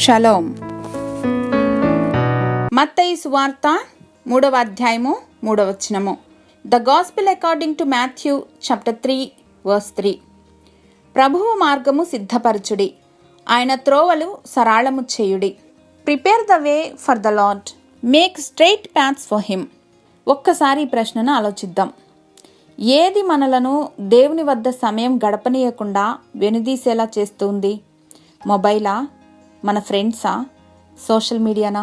Shalom. మత్తయి సువార్త 3వ అధ్యాయము 3వ వచనము. The gospel according to Matthew chapter 3 verse 3. ప్రభువు మార్గము సిద్ధపరచుడి, ఆయన త్రోవలు సరళము చేయుడి. Prepare the way for the Lord, make straight paths for him. ఒక్కసారి ఈ ప్రశ్నను ఆలోచిద్దాం. ఏది మనలను దేవుని వద్ద సమయం గడపనీయకుండా వెనుదీసేలా చేస్తుంది? మొబైలా, మన ఫ్రెండ్సా, సోషల్ మీడియానా?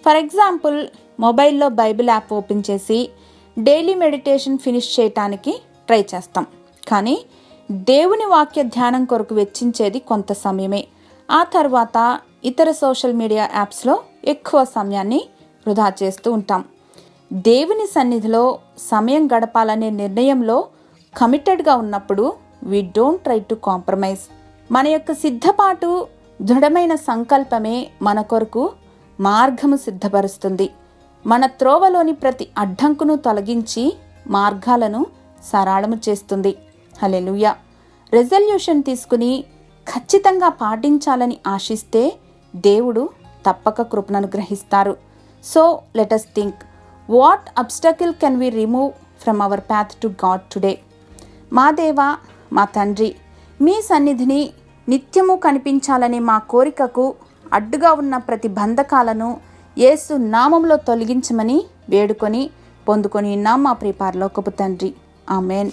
ఫర్ ఎగ్జాంపుల్, మొబైల్లో బైబిల్ యాప్ ఓపెన్ చేసి డైలీ మెడిటేషన్ ఫినిష్ చేయటానికి ట్రై చేస్తాం. కానీ దేవుని వాక్య ధ్యానం కొరకు వెచ్చించేది కొంత సమయమే. ఆ తర్వాత ఇతర సోషల్ మీడియా యాప్స్లో ఎక్కువ సమయాన్ని వృధా చేస్తూ ఉంటాం. దేవుని సన్నిధిలో సమయం గడపాలనే నిర్ణయంలో కమిటెడ్గా ఉన్నప్పుడు we don't try to compromise. మన యొక్క సిద్ధపాటు, దృఢమైన సంకల్పమే మన కొరకు మార్గము సిద్ధపరుస్తుంది. మన త్రోవలోని ప్రతి అడ్డంకును తొలగించి మార్గాలను సరళము చేస్తుంది. హల్లెలూయా. రెజల్యూషన్ తీసుకుని ఖచ్చితంగా పాటించాలని ఆశిస్తే దేవుడు తప్పక కృపను అనుగ్రహిస్తారు. So let us think, what obstacle can we remove from our path to God today? మా దేవా, మా తండ్రి, మీ సన్నిధిని నిత్యము కనిపించాలనే మా కోరికకు అడ్డుగా ఉన్న ప్రతి బంధకాలను యేసు నామములో తొలగించమని వేడుకొని పొందుకొని ఉన్నాం మా ప్రియ పరలోకపు తండ్రి. ఆమెన్.